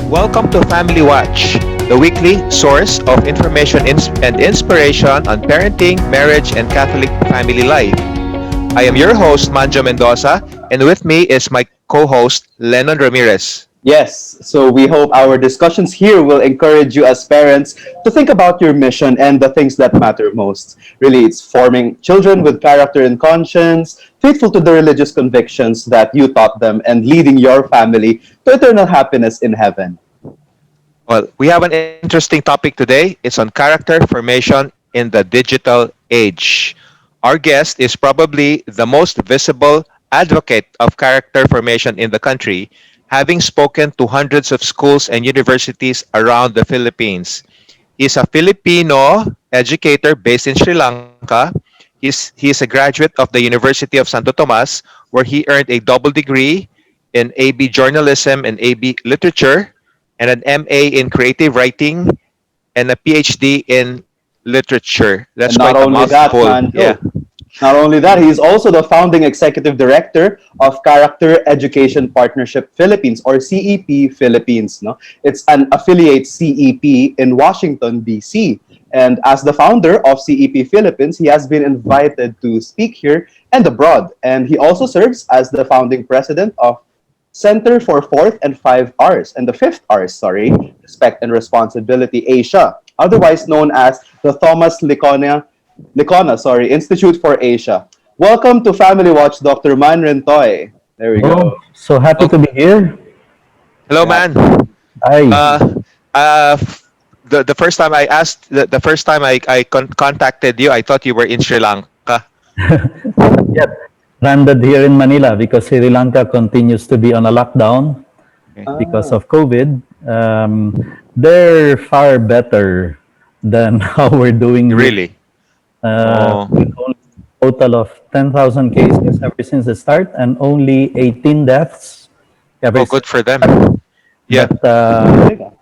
Welcome to Family Watch, the weekly source of information and inspiration on parenting, marriage, and Catholic family life. I am your host, Manjoe Mendoza, and with me is my co-host, Lennon Ramirez. Yes, so we hope our discussions here will encourage you as parents to think about your mission and the things that matter most. Really, it's forming children with character and conscience, faithful to the religious convictions that you taught them, and leading your family to eternal happiness in heaven. Well, we have an interesting topic today. It's on character formation in the digital age. Our guest is probably the most visible advocate of character formation in the country, having spoken to hundreds of schools and universities around the Philippines. He's a Filipino educator based in Sri Lanka. He is a graduate of the University of Santo Tomas, where he earned a double degree in AB Journalism and AB Literature, and an MA in Creative Writing, and a PhD in Literature. That's And not quite a only that, mouthful. Yeah. Manjoe, not only that, he's also the founding executive director of Character Education Partnership Philippines, or CEP Philippines. No, it's an affiliate CEP in Washington D.C. And as the founder of CEP Philippines, he has been invited to speak here and abroad. And he also serves as the founding president of Center for Fourth and Five R's, and the Fifth R's, Respect and Responsibility Asia, otherwise known as the Thomas Licona, Institute for Asia. Welcome to Family Watch, Dr. Mann Rentoy. There we go. Oh, so happy to be here. Hello, Yeah. man. Hi. The first time the first time I contacted you, I thought you were in Sri Lanka. Yep. Landed here in Manila because Sri Lanka continues to be on a lockdown because of COVID. They're far better than how we're doing. Really? With only a total of 10,000 cases ever since the start and only 18 deaths. Oh, good for them. Yeah. But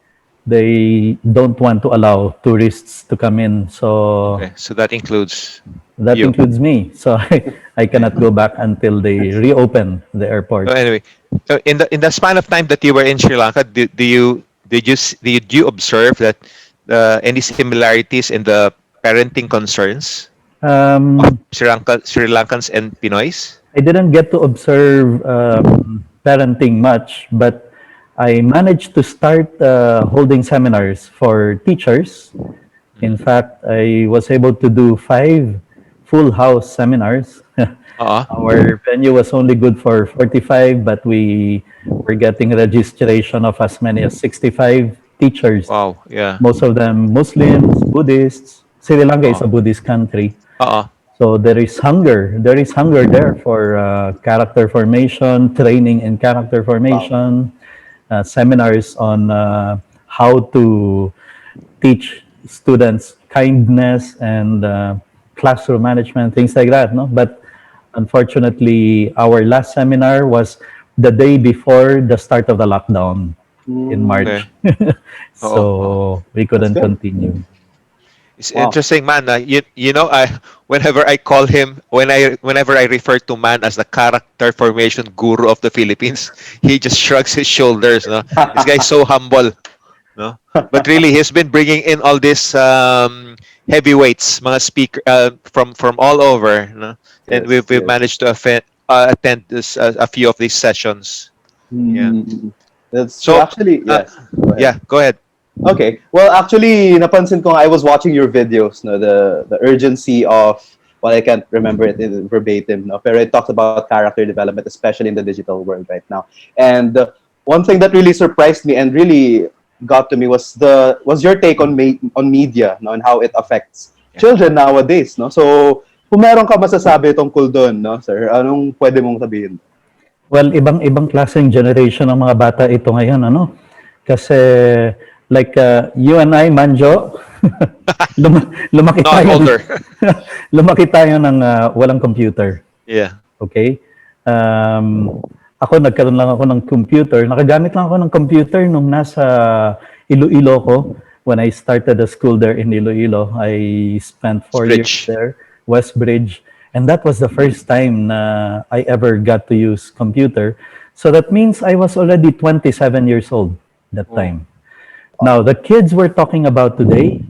they don't want to allow tourists to come in. So Okay, so that includes that you. includes me. So I cannot go back until they reopen the airport. So anyway, so in the span of time that you were in Sri Lanka, did you observe that any similarities in the parenting concerns of Um, Sri Lankans and Pinoys? I didn't get to observe parenting much, but I managed to start holding seminars for teachers. In fact, I was able to do 5 full house seminars. Our venue was only good for 45, but we were getting registration of as many as 65 teachers. Wow. Yeah. Most of them Muslims, Buddhists. Sri Lanka is a Buddhist country. So there is hunger. There is hunger there for character formation, training in character formation, seminars on how to teach students kindness and classroom management, things like that. No, but unfortunately, our last seminar was the day before the start of the lockdown in March. So we couldn't continue. It's interesting, man. You know, whenever I call him, whenever I refer to man as the character formation guru of the Philippines, he just shrugs his shoulders. No, this guy's so humble. No, but really, he's been bringing in all these heavyweights, mga speaker from all over. No? And we've managed to attend a few of these sessions. Yeah. That's So actually, yes. Go ahead. Yeah, go ahead. Okay. Well, actually, napansin ko, I was watching your videos, no, the urgency of, well, I can't remember it in verbatim, no, but it talks about character development, especially in the digital world right now. And one thing that really surprised me and really got to me was your take on media, no, and how it affects children nowadays, no. So, kung meron ka masasabi tungkol doon, no, sir, anong pwede mong sabihin? Well, ibang-ibang klaseng generation ng mga bata ito ngayon, ano? Kasi Like you and I, Manjo, lumaki No, I'm tayo ng, older. lumaki tayo ng walang computer. Yeah. Okay? Ako, nagkaroon lang ako ng computer. Nakagamit lang ako ng computer nung nasa Iloilo ko. When I started the school there in Iloilo, I spent 4 years Bridge. there, West Bridge. And that was the first time na I ever got to use computer. So that means I was already 27 years old that time. Now, the kids we're talking about today,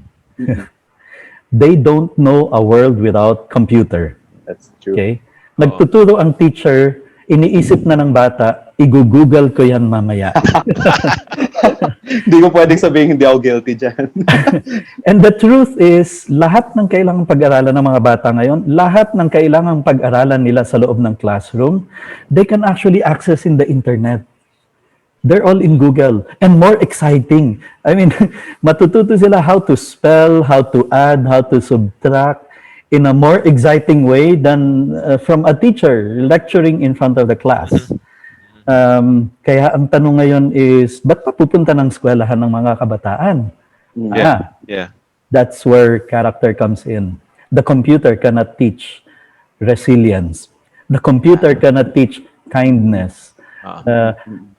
they don't know a world without computer. That's true. Okay? Nagtuturo ang teacher, iniisip na ng bata, i-google ko yan mamaya. Hindi ko pwedeng sabihin hindi ako guilty dyan. And the truth is, lahat ng kailangang pag-aralan ng mga bata ngayon, lahat ng kailangang pag-aralan nila sa loob ng classroom, they can actually access in the internet. They're all in Google. And more exciting. I mean, matututo sila how to spell, how to add, how to subtract in a more exciting way than from a teacher lecturing in front of the class. Kaya ang tanong ngayon is, ba't pa pupunta ng eskwelahan ng mga kabataan? Yeah. That's where character comes in. The computer cannot teach resilience. The computer cannot teach kindness,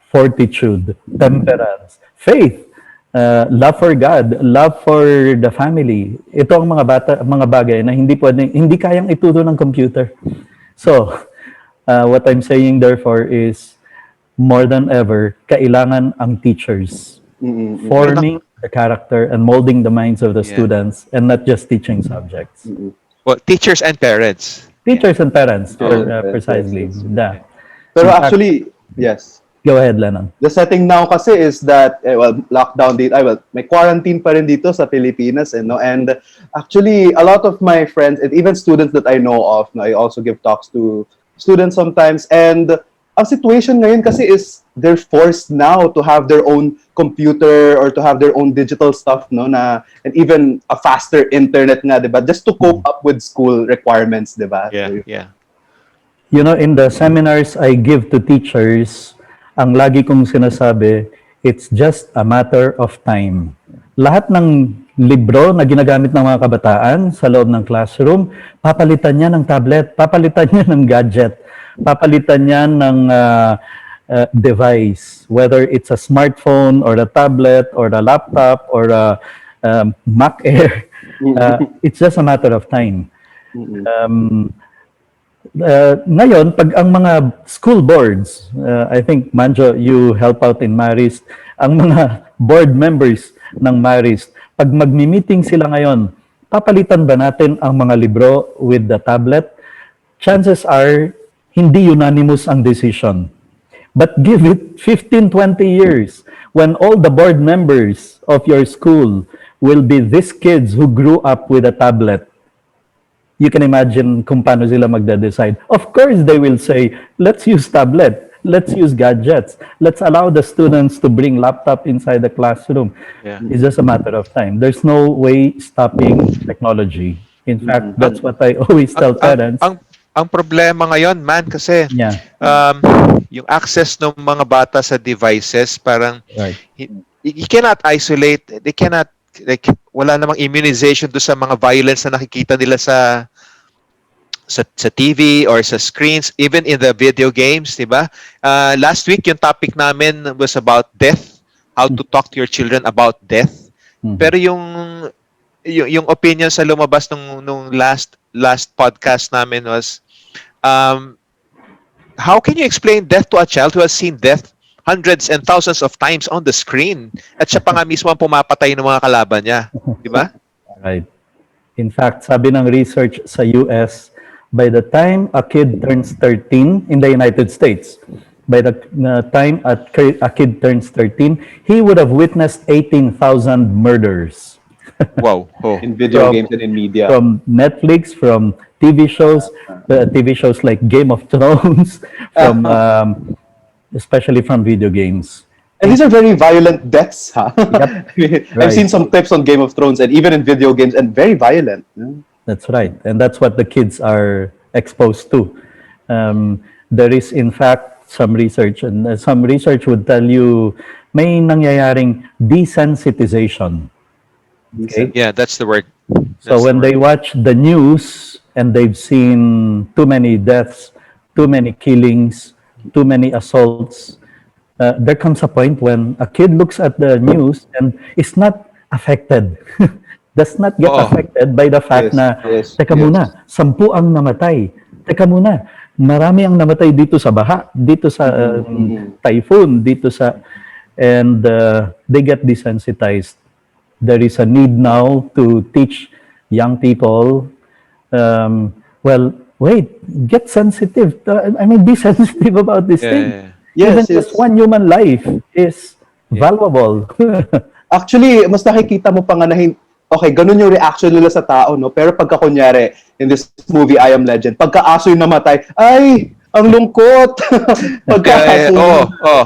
fortitude, temperance, faith, love for God, love for the family. Ito ang mga bagay na hindi kayang ituro ng computer. So, what I'm saying therefore is, more than ever, kailangan ang teachers forming the character and molding the minds of the students and not just teaching subjects. Well, teachers and parents. Teachers and parents, precisely. Yeah. Pero actually, yes. Go ahead, Lennon. The setting now kasi is that, lockdown dito, may quarantine pa rin dito sa Pilipinas, no? And actually, a lot of my friends, and even students that I know of, no, I also give talks to students sometimes, and ang situation ngayon kasi is they're forced now to have their own computer or to have their own digital stuff, no, and even a faster internet nga, diba? Just to cope up with school requirements, diba? Yeah. You know, in the seminars I give to teachers, ang lagi kong sinasabi, it's just a matter of time. Lahat ng libro na ginagamit ng mga kabataan sa loob ng classroom, papalitan niya ng tablet, papalitan niya ng gadget, papalitan niya ng device, whether it's a smartphone or a tablet or a laptop or a Mac Air. It's just a matter of time. Ngayon, pag ang mga school boards, I think, Manjoe, you help out in Marist, ang mga board members ng Marist, pag magmi-meeting sila ngayon, papalitan ba natin ang mga libro with the tablet? Chances are, hindi unanimous ang decision. But give it 15, 20 years when all the board members of your school will be these kids who grew up with a tablet. You can imagine kung paano sila magde-decide. Of course, they will say, let's use tablet, let's use gadgets, let's allow the students to bring laptop inside the classroom. Yeah. It's just a matter of time. There's no way stopping technology. In fact, that's what I always tell parents. Ang problema ngayon, man, kasi yung access ng mga bata sa devices, parang you cannot isolate, they cannot, like, wala namang immunization do sa mga violence na nakikita nila sa TV or sa screens, even in the video games, diba? Last week, yung topic namin was about death, how to talk to your children about death. Pero yung opinion sa lumabas nung last podcast namin was, how can you explain death to a child who has seen death hundreds and thousands of times on the screen? At siya pa nga mismo ang pumapatay ng mga kalaban niya. Di ba? Right. In fact, sabi ng research sa US, by the time a kid turns 13 in the United States, by the time a kid turns 13, he would have witnessed 18,000 murders. Wow. In video games and in media. From Netflix, from TV shows like Game of Thrones, from especially from video games. And these are very violent deaths, huh? Yep. I've seen some clips on Game of Thrones and even in video games, and very violent. That's right. And that's what the kids are exposed to. There is, in fact, some research, and some research would tell you may nangyayaring desensitization. Okay? Yeah, that's the word. So That's the when word. they watch the news and they've seen too many deaths, too many killings, too many assaults, there comes a point when a kid looks at the news and is not affected. Does not get Oo. affected by the fact Yes, na, yes, teka yes. muna, 10 ang namatay. Teka muna, marami ang namatay dito sa baha, dito sa typhoon, dito sa... And they get desensitized. There is a need now to teach young people, well, wait, get sensitive. I mean, be sensitive about this thing. Yeah. Even Yes, just yes. one human life is Yeah. valuable. Actually, mas nakikita mo pa nga na okay, ganun yung reaction nila sa tao, no? Pero pagka kunyari, in this movie, I Am Legend, pagka aso yung namatay, ay, ang lungkot! Pagka Yeah, aso oo, yung... oo,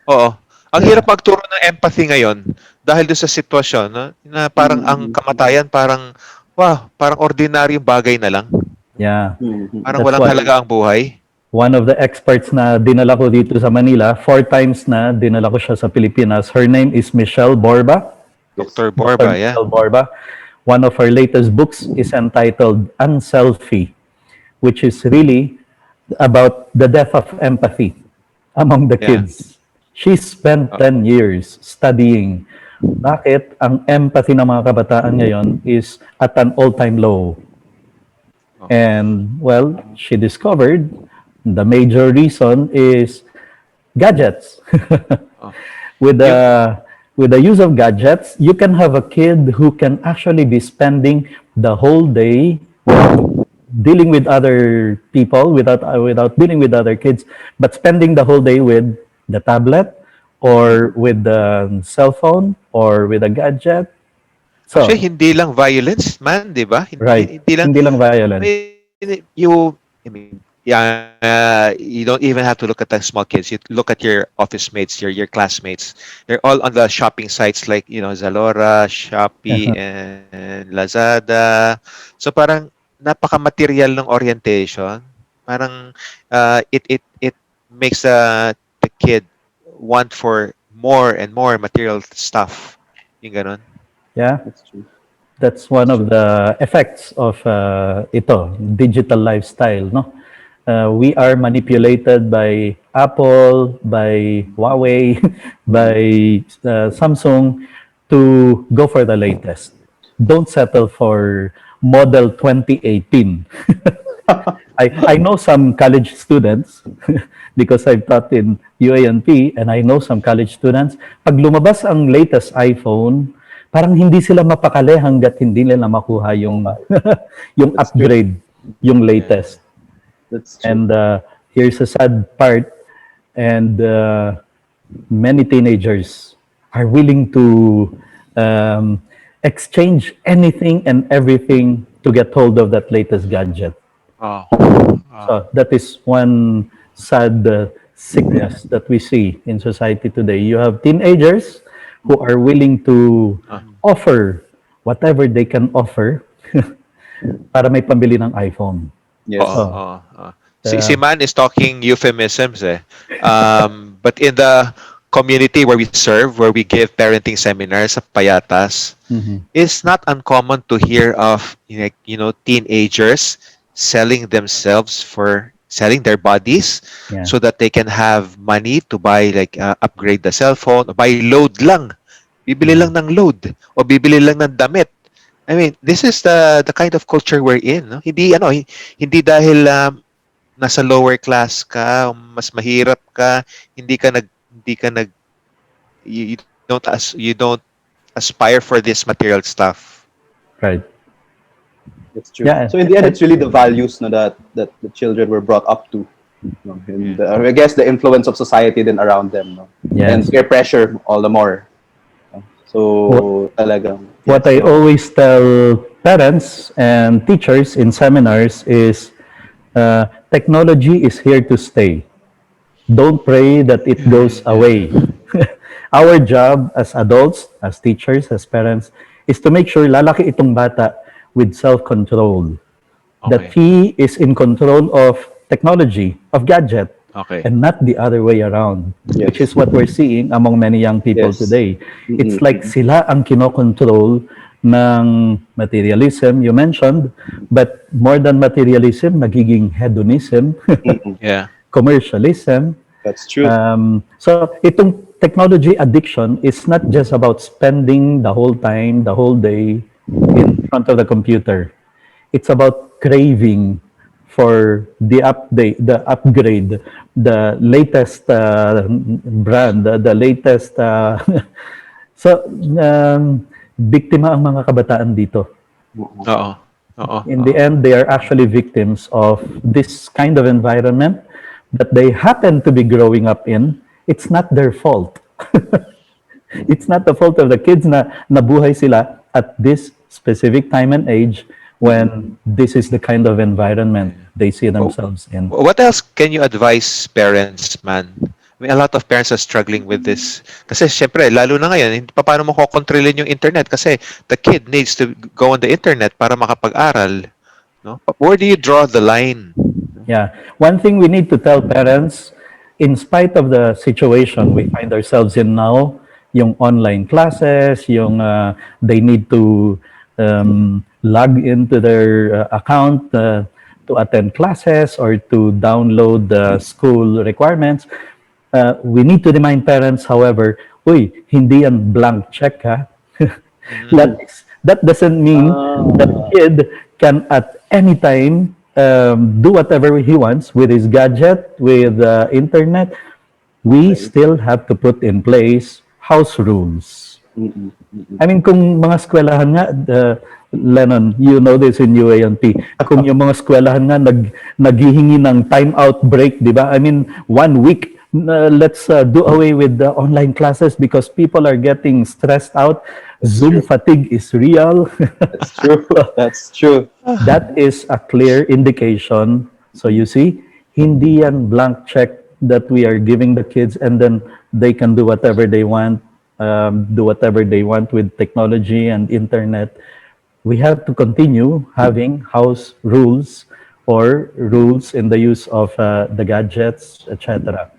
oo. Ang Yeah. hirap magturo ng empathy ngayon dahil doon sa sitwasyon, no? Na parang ang kamatayan parang parang ordinaryong bagay na lang. Yeah. Parang That's walang why halaga ang buhay. one of the experts na dinala ko dito sa Manila, 4 times na dinala ko siya sa Pilipinas. Her name is Michelle Borba. Yes. Dr. Dr. Borba, yeah. Michelle Borba. One of her latest books is entitled Unselfie, which is really about the death of empathy among the Yeah. kids. She spent 10 years studying bakit ang empathy ng mga kabataan ngayon is at an all-time low. And, well, she discovered the major reason is gadgets. with Yung the with the use of gadgets, you can have a kid who can actually be spending the whole day without dealing with other people, without dealing with other kids, but spending the whole day with the tablet or with the cell phone or with a gadget. actually So, hindi lang violence, man, 'di ba? right, Hindi lang hindi lang violence. I mean, yeah, you don't even have to look at the small kids. You look at your office mates, your classmates. They're all on the shopping sites like, Zalora, Shopee, and Lazada. So parang napaka-material ng orientation. Parang it makes the kid want for more and more material stuff. Yung ganon. Yeah. That's true. That's one of the effects of ito, digital lifestyle, no? We are manipulated by Apple, by Huawei, by Samsung to go for the latest. Don't settle for model 2018. I know some college students because I've taught in UANP and I know some college students. Pag lumabas ang latest iPhone, parang hindi sila mapakali hanggat hindi nila makuha yung yung That's upgrade, yung latest. That's true. And here's a sad part, and many teenagers are willing to exchange anything and everything to get hold of that latest gadget. Oh. So that is one sad sickness that we see in society today. You have teenagers who are willing to offer whatever they can offer para may pambili ng iPhone. Yes. Oo. Si Man is talking euphemisms eh. But in the community where we serve, where we give parenting seminars sa payatas, it's not uncommon to hear of teenagers selling themselves for selling their bodies so that they can have money to buy upgrade the cell phone, or buy load lang. Bibili lang ng load o bibili lang ng damit. I mean, this is the kind of culture we're in, no? Hindi dahil nasa lower class ka, mas mahirap ka, hindi ka nag you don't aspire for this material stuff. Right. That's true. Yeah. So in the end, it's really the values that the children were brought up to. No? And I guess the influence of society then around them. No? Yes. And peer pressure all the more. So talagang. What I always tell parents and teachers in seminars is technology is here to stay. Don't pray that it goes away. Our job as adults, as teachers, as parents, is to make sure lalaki itong bata with self-control. That he is in control of technology, of gadget. Okay. and not the other way around, which Yes. is what we're seeing among many young people Yes. today. It's Mm-mm. like sila ang kinokontrol ng materialism, you mentioned, but more than materialism, nagiging hedonism, Mm-mm. Yeah. commercialism. That's true. So itong technology addiction is not just about spending the whole time, the whole day in front of the computer. It's about craving for the update, the upgrade, the latest brand, the latest. So, biktima ang mga kabataan dito. Mm-mm. Oo. Oo. In the Oo. end, they are actually victims of this kind of environment that they happen to be growing up in. It's not their fault. It's not the fault of the kids na nabuhay sila at this specific time and age when this is the kind of environment they see Oh, themselves in. what else can you advise parents, man? I mean, a lot of parents are struggling with this. Kasi syempre, lalo na ngayon, hindi pa paano mo kokontrolin yung internet kasi the kid needs to go on the internet para makapag-aral. No? Where do you draw the line? Yeah. One thing we need to tell parents, in spite of the situation we find ourselves in now, yung online classes, yung they need to log into their account to attend classes or to download the school requirements. We need to remind parents, however, uy, hindi yan blank check ha. That doesn't mean that kid can at any time do whatever he wants with his gadget, with internet. We still have to put in place house rules. Mm-mm. I mean, kung mga eskwelahan nga, Lennon, you know this in UANP, kung yung mga eskwelahan nga naghihingi ng time-out break, di ba? I mean, 1 week, let's do away with the online classes because people are getting stressed out. Zoom fatigue is real. That's true. That's true. That is a clear indication. So you see, hindi yan blank check that we are giving the kids and then they can do whatever they want, with technology and internet. We have to continue having house rules or rules in the use of the gadgets, etc.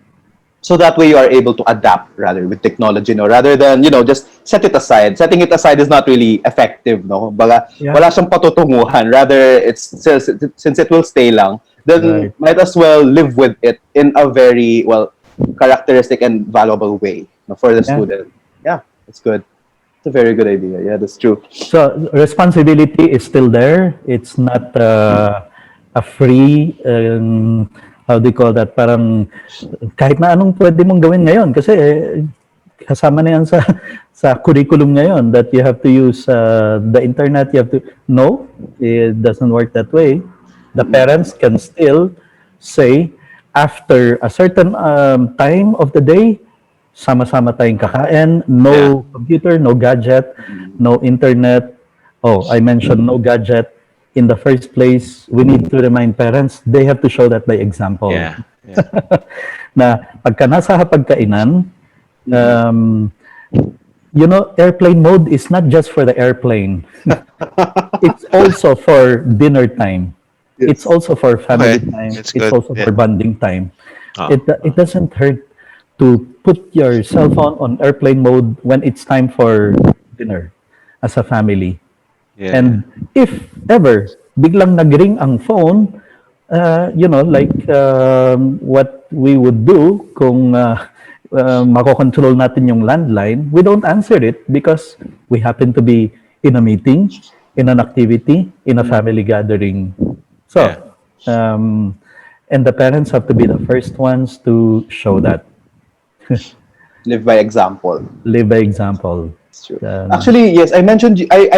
So that way you are able to adapt rather with technology, no, rather than just set it aside. Setting it aside is not really effective, no. Baga, Yeah. wala siyang patutunguhan. Rather, since it will stay lang, then Right. might as well live with it in a very characteristic and valuable way, no, for the student. Yeah, that's good. It's a very good idea. Yeah, that's true. So responsibility is still there. It's not a free, how do you call that? Parang kahit na anong pwede mong gawin ngayon kasi kasama na yan sa curriculum ngayon that you have to use the internet. You have to. No, it doesn't work that way. The parents can still say after a certain time of the day, sama-sama tayong kakain, no computer, no gadget, no internet. Oh, I mentioned no gadget. In the first place, we need to remind parents, they have to show that by example. Yeah. Yeah. Na pagka nasa hapagkainan, airplane mode is not just for the airplane. It's also for dinner time. Yes. It's also for family Okay, time. it's It's good, also for bonding time. Ah. It doesn't hurt to put your cell phone on airplane mode when it's time for dinner as a family. Yeah. And if ever biglang nagring ang phone, like what we would do kung makokontrol natin yung landline, we don't answer it because we happen to be in a meeting, in an activity, in a family gathering. So, and the parents have to be the first ones to show that. Live by example. Live by example. That's true. Actually, yes, I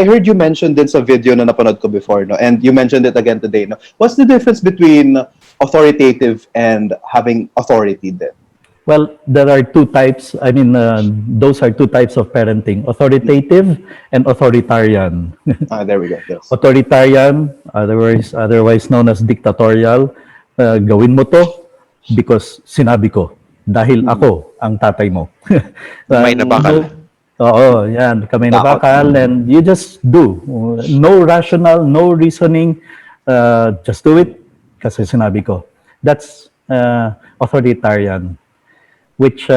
heard you mention din sa video na napanood ko before, no? And you mentioned it again today, no? What's the difference between authoritative and having authority then? Well, there are two types. I mean, those are two types of parenting: authoritative and authoritarian. There we go. Yes. Authoritarian, otherwise known as dictatorial. Gawin mo to because sinabi ko. Dahil ako ang tatay mo. May nabakal. Oo, yan. Kamay nabakal and you just do. No rational, no reasoning. Just do it kasi sinabi ko. That's authoritarian, which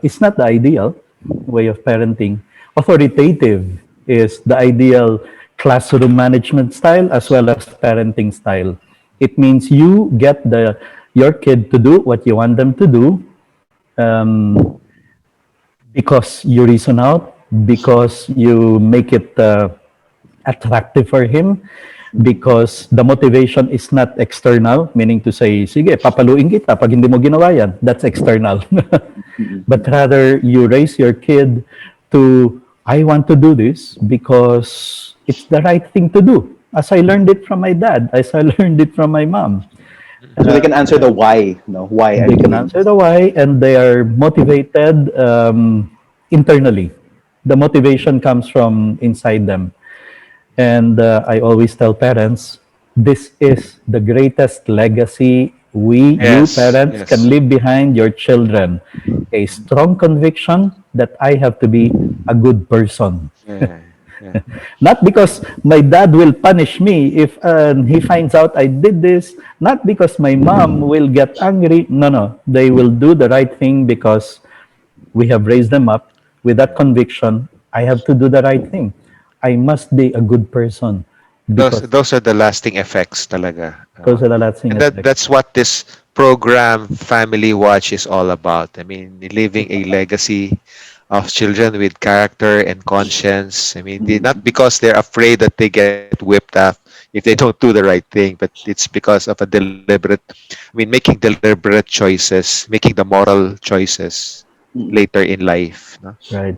is not the ideal way of parenting. Authoritative is the ideal classroom management style as well as parenting style. It means you get your kid to do what you want them to do, um, because you reason out, because you make it attractive for him, because the motivation is not external, meaning to say, sige, papaluin kita pag hindi mo ginawa yan. That's external. But rather, you raise your kid to, I want to do this because it's the right thing to do. As I learned it from my dad, as I learned it from my mom. So they can answer the why, why They I'm can doing answer this. the why, and they are motivated internally. The motivation comes from inside them. And I always tell parents, this is the greatest legacy you Yes, parents, can yes. leave behind your children. A strong conviction that I have to be a good person. Yeah, yeah. Not because my dad will punish me if he finds out I did this. Not because my mom will get angry. No, no. They will do the right thing because we have raised them up with that conviction. I have to do the right thing. I must be a good person because Those are the lasting effects talaga. those are the lasting And effects. that's what this program Family Watch is all about. I mean, leaving a legacy of children with character and conscience. I mean, not because they're afraid that they get whipped up if they don't do the right thing, but it's because of a deliberate, I mean, making deliberate choices, making the moral choices later in life. No? Right.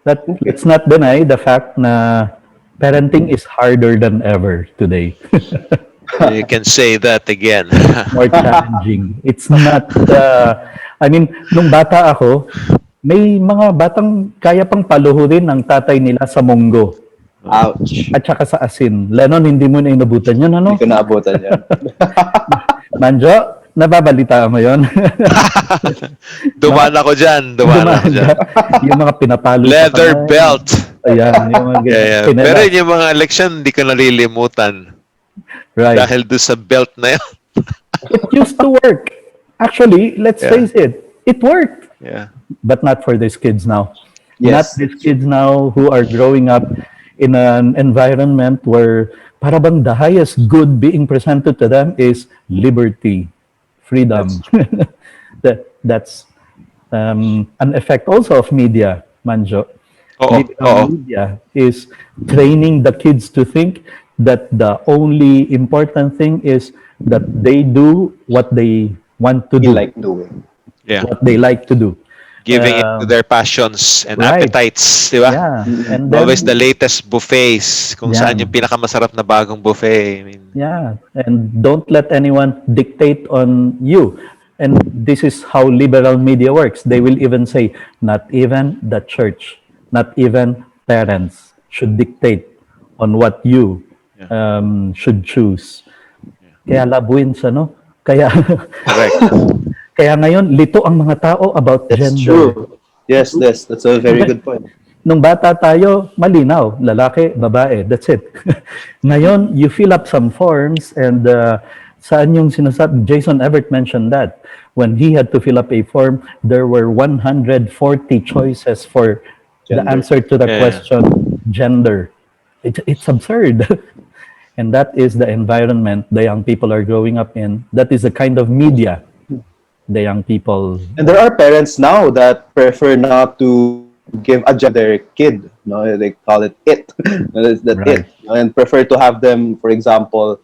That Okay. let's not deny the fact na parenting is harder than ever today. You can say that again. More challenging. It's not, I mean, nung bata ako, may mga batang kaya pang paluhurin ng tatay nila sa munggo Ouch. at saka sa asin. Lennon, hindi mo na inabutan yun, Hindi ano? ko naabutan yan. Manjo, nababalitaan mo yun? Dumaan ako dyan. Dumaan ako Dumaan dyan. ka. Yung mga pinapalo sa Leather kamay. belt. Ayan, yung mga Yeah, ganyan. yeah. Pero Pinelas. yun yung mga election, hindi ko nalilimutan. Right. Dahil doon sa belt na yun. It used to work. Actually, let's Yeah. face it worked. Yeah. But not for these kids now. Not Yes. these kids now who are growing up in an environment where para bang the highest good being presented to them is liberty, freedom. That's That's an effect also of media, Manjo. Oo. Oo. Media is training the kids to think that the only important thing is that they do what they want to feel do, like doing. Yeah. what they like to do. Giving into their passions and Right. appetites, di ba? Yeah, and Always then the latest buffets. Kung Yeah. saan yung pinakamasarap na bagong buffet. I mean, yeah, and don't let anyone dictate on you. And this is how liberal media works. They will even say, not even the church, not even parents should dictate on what you should choose. Kaya labuin sa no? Kaya correct. kaya ngayon lito ang mga tao about That's gender. true. Yes, that's a very good point. Nung bata tayo, malinaw, lalaki, babae, that's it. Ngayon, you fill up some forms and saan yung sinasabi, Jason Everett mentioned that. When he had to fill up a form, there were 140 choices for the Gender. answer to the Yeah. question, gender. It's absurd. And that is the environment the young people are growing up in. That is the kind of media the young people. And there are parents now that prefer not to give a gender to their kid. No, they call it it. That's that Right. it. And prefer to have them, for example,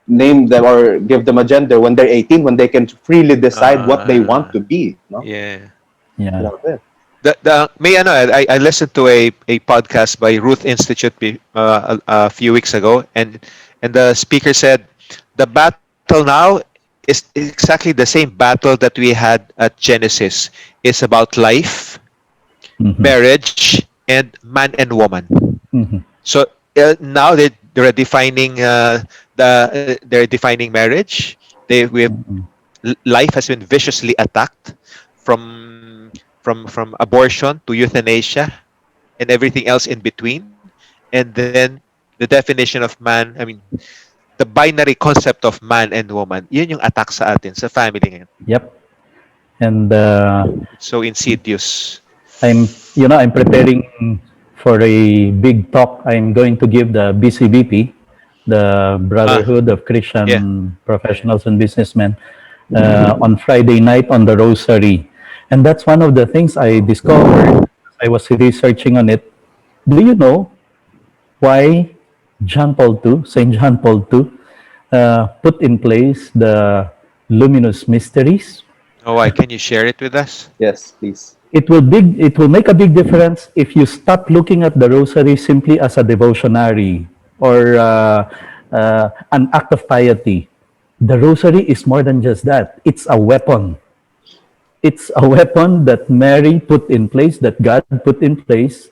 name them or give them a gender when they're 18, when they can freely decide what they want to be. No? Yeah. Yeah. Love it. I listened to a podcast by Ruth Institute a few weeks ago, and the speaker said the battle now is exactly the same battle that we had at Genesis. It's about life, marriage, and man and woman. So now they're defining they're defining marriage. Life has been viciously attacked from abortion to euthanasia and everything else in between. And then the definition of man, I mean, the binary concept of man and woman. Yun yung attack sa atin, sa family ngayon. Yep. And It's so insidious. I'm preparing for a big talk. I'm going to give the BCBP, the Ah, Brotherhood of yeah. Christian Yeah. Professionals and Businessmen, on Friday night on the Rosary. And that's one of the things I discovered. I was researching on it. Do you know why St. John Paul II, put in place the luminous mysteries? Oh, why? Can you share it with us? Yes, please. It will make a big difference if you stop looking at the rosary simply as a devotionary or an act of piety. The rosary is more than just that. It's a weapon. It's a weapon that Mary put in place, that God put in place,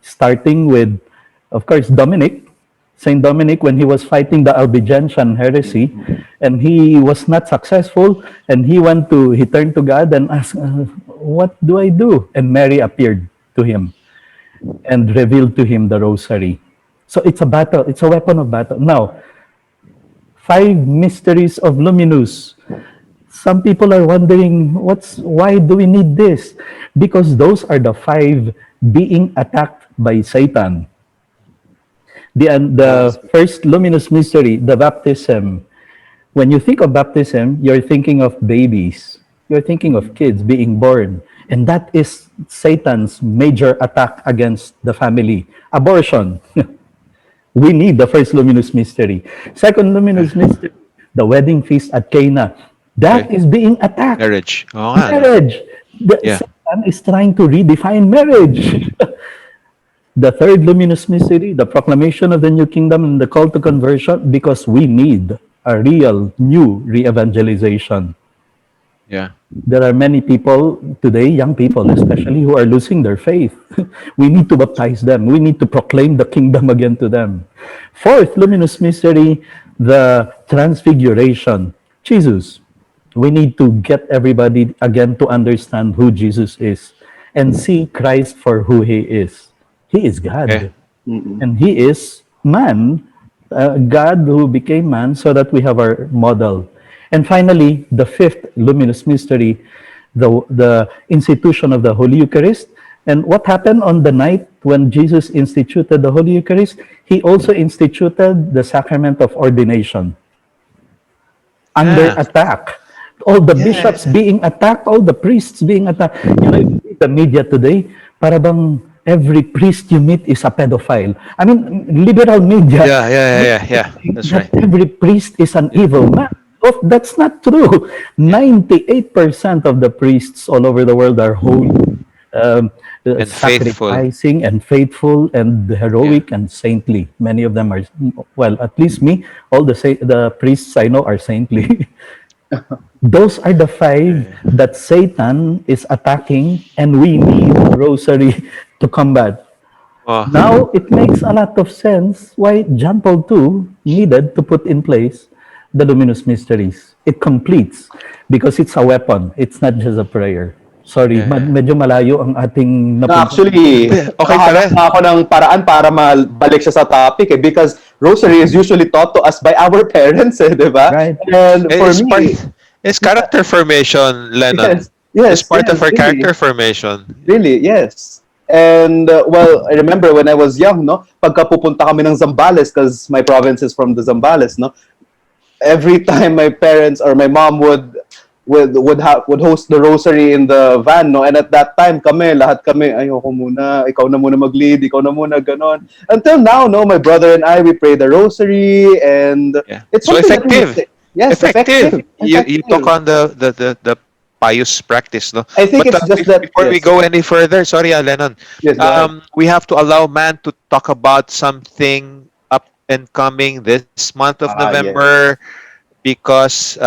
starting with, of course, Dominic, Saint Dominic, when he was fighting the Albigensian heresy, and he was not successful, and he turned to God and asked, "What do I do?" And Mary appeared to him and revealed to him the rosary. So it's a battle. It's a weapon of battle. Now, five mysteries of Luminous. Some people are wondering, why do we need this? Because those are the five being attacked by Satan. The Yes. first luminous mystery, the baptism. When you think of baptism, you're thinking of babies. You're thinking of kids being born. And that is Satan's major attack against the family. Abortion. We need the first luminous mystery. Second Okay. luminous mystery, the wedding feast at Cana. That Okay. is being attacked. Marriage. Oo nga, no? Marriage. Yeah. Satan is trying to redefine marriage. The third luminous mystery, the proclamation of the new kingdom and the call to conversion, because we need a real new re-evangelization. Yeah. There are many people today, young people especially, who are losing their faith. We need to baptize them. We need to proclaim the kingdom again to them. Fourth luminous mystery, the transfiguration. Jesus. We need to get everybody again to understand who Jesus is and see Christ for who he is. He is Okay. God Mm-mm. and he is man, God who became man so that we have our model. And finally, the fifth luminous mystery, the institution of the Holy Eucharist. And what happened on the night when Jesus instituted the Holy Eucharist? He also instituted the sacrament of ordination under Yeah. attack. All the bishops Yeah. being attacked, all the priests being attacked. You know, if you read the media today, para bang every priest you meet is a pedophile. I mean, liberal media Yeah. Yeah. Yeah. make Yeah. you Yeah. think That's that right. every priest is an Yeah. evil man. Oh, that's not true. Yeah. 98% of the priests all over the world are holy, um, And faithful. sacrificing and faithful and Yeah. heroic and saintly. Many of them are, well, at least me, all the priests I know are saintly. Those are the five Yeah. that Satan is attacking, and we need the rosary to combat. Oh. Now, it makes a lot of sense why John Paul II needed to put in place the luminous mysteries. It completes because it's a weapon. It's not just a prayer. Sorry, Yeah. Yeah. medyo malayo ang ating No, napunta. actually, Okay nakahanap pala. na ako ng paraan para mabalik siya sa topic eh, because rosary is usually taught to us by our parents eh, di ba? Right? And for It's part. me, It's yeah, character formation, Lennon. yes, It's yes, part of yes, our really. character formation. Really, yes. And well, I remember when I was young, no, pagka pupunta kami ng Zambales, because my province is from the Zambales, no, every time my parents or my mom would host the rosary in the van, no, and at that time lahat kami ayoko muna, ikaw na muna mag-lead, ikaw na muna ganon. Until now, no, my brother and I, we pray the rosary, and Yeah. it's So something that really effective. yes, Effective. effective, You talk effective. on the pious practice, no? I think But it's just that before we yes, go any further, sorry, Lennon, yes, go ahead. we have to allow man to talk about something up and coming this month of Ah, yes. November because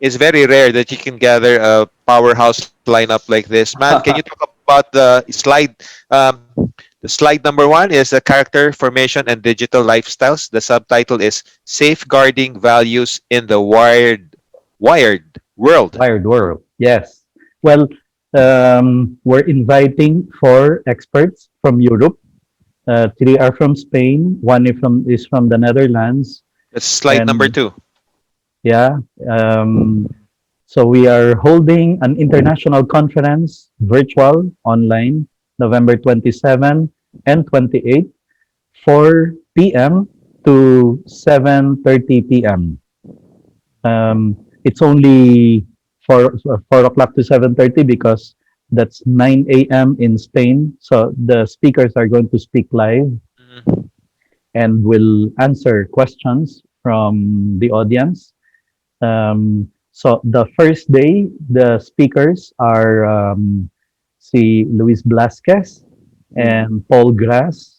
it's very rare that you can gather a powerhouse lineup like this. Man, can you talk about the slide? The slide number one is character formation and digital lifestyles. The subtitle is safeguarding values in the wired world. Wired world. Yes. Well, we're inviting four experts from Europe. Three are from Spain. One is from the Netherlands, That's slide number and 2. yeah. So we are holding an international conference, virtual, online, November 27 and 28, 4 p.m. to 7:30 p.m. It's only 4 o'clock to 7:30 because that's 9 a.m. in Spain. So the speakers are going to speak live Mhm. and will answer questions from the audience. So the first day, the speakers are si Luis Blasquez and Paul Grass.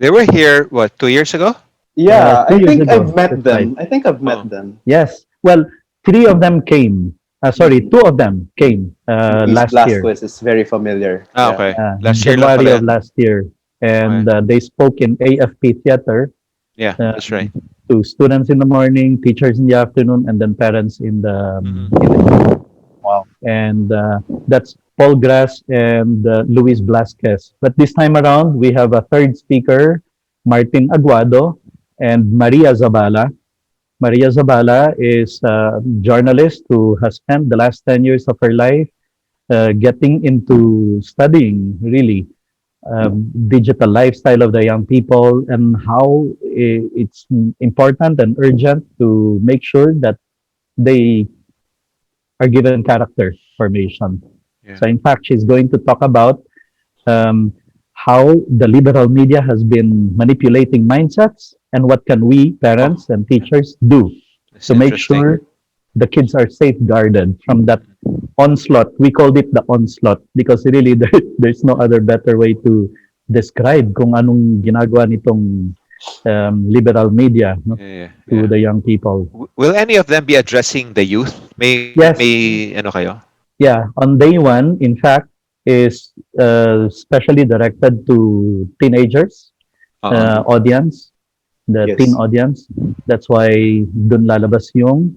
They were here, what, 2 years ago? Yeah, Two I years think ago, I've met that's right. them. I think I've met Oh, them. Yes. Well, three of them came. Sorry, two of them came Luis last year, Blasquez is very familiar. Yeah. okay. Last year lang January pala of yan. last year, and Okay. they spoke in AFP Theater Yeah, that's right. um, to students in the morning, teachers in the afternoon, and then parents in the Mhm. evening. And that's Paul Grass and Luis Blasquez. But this time around, we have a third speaker, Martin Aguado and Maria Zabala. Maria Zabala is a journalist who has spent the last 10 years of her life getting into studying, really, digital lifestyle of the young people and how it's important and urgent to make sure that they are given character formation. Yeah. So, in fact, she's going to talk about um, how the liberal media has been manipulating mindsets and what can we, Oh, parents and yeah. teachers, do That's to make interesting. sure the kids are safeguarded from that onslaught. We called it the onslaught because really there's no other better way to describe kung anong ginagawa nitong liberal media, no, Yeah, yeah, to yeah. the young people. Will any of them be addressing the youth? Yes, Ano kayo? yeah. On day one, in fact, is specially directed to teenagers Oo. audience, the teen Yes. audience. That's why dun lalabas yung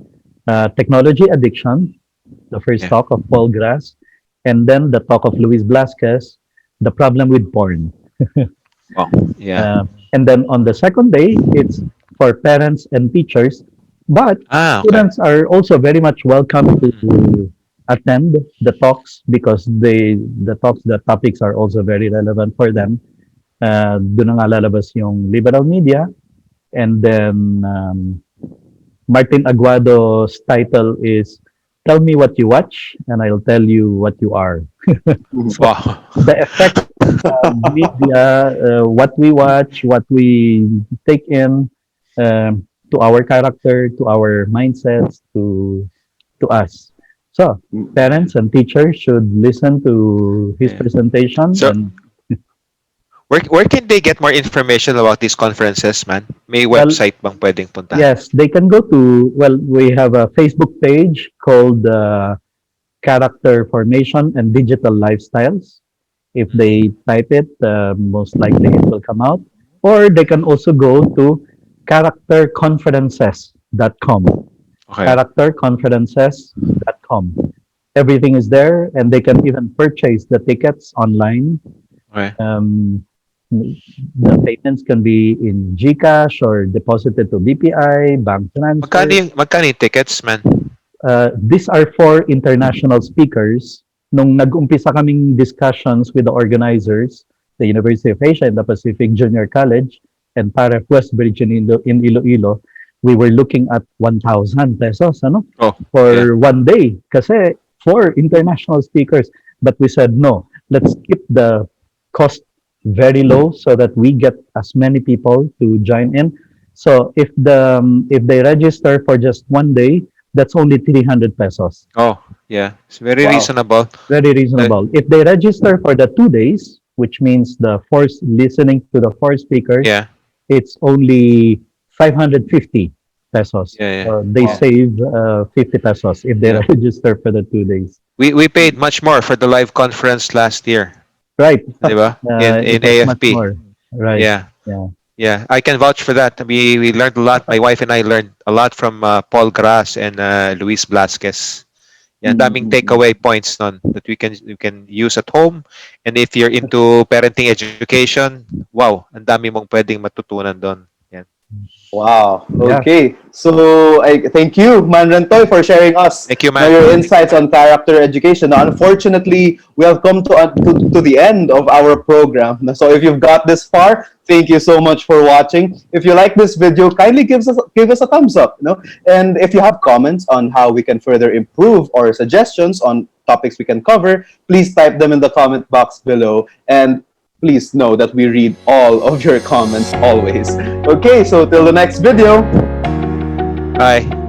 technology addiction, the first Yeah. talk of Paul Grass, and then the talk of Luis Blasquez, the problem with porn. Oh, yeah. Uh, and then on the second day, it's for parents and teachers, but Okay. students are also very much welcome Mhm. to attend the talks because the topics are also very relevant for them. Doon na nga lalabas yung liberal media, and then Martin Aguado's title is "Tell Me What You Watch, and I'll Tell You What You Are." Mhm. So Wow. the effect media, what we watch, what we take in to our character, to our mindsets, to us. So parents and teachers should listen to his Yeah. presentation So, and where can they get more information about these conferences, man? May well, website bang pwedeng puntahan? yes, they can go to, well, we have a Facebook page called Character Formation and Digital Lifestyles. If they type it, most likely it will come out. Or they can also go to characterconferences.com. Okay. Characterconferences.com. Everything is there, and they can even purchase the tickets online. Okay. Um, the payments can be in GCash or deposited to BPI, bank transfer. Magkano yung tickets, man? These are for international speakers. Nung nag-umpisa kaming discussions with the organizers, the University of Asia and the Pacific Junior College and Paref West Bridge in Iloilo, we were looking at 1,000 pesos ano, Oh, yeah. for one day. Kasi for international speakers. But we said, no, let's keep the cost very low so that we get as many people to join in. So if they register for just one day, that's only 300 pesos. Oh, yeah. It's very Wow. reasonable. Very Uh, reasonable. If they register for the 2 days, which means the four listening to the four speakers, yeah. it's only 550 pesos. Yeah, yeah. So they Wow. save 50 pesos if they Yeah. register for the 2 days. We paid much more for the live conference last year. Right. Di ba? In It was much AFP. more. Right. Yeah. Yeah. Yeah, I can vouch for that. We learned a lot. My wife and I learned a lot from Paul Gras and Luis Blasquez. Yan, daming takeaway points nun that we can use at home. And if you're into parenting education, wow, ang dami mong pwedeng matutunan doon. Yan. Wow. Yeah. Okay. So I thank you, Mann Rentoy, for sharing us Thank you, now man. your insights on character education. Now, unfortunately, we have come to the end of our program. So if you've got this far, thank you so much for watching. If you like this video, kindly give us a thumbs up. And if you have comments on how we can further improve or suggestions on topics we can cover, please type them in the comment box below. And please know that we read all of your comments always. Okay, so till the next video. Bye.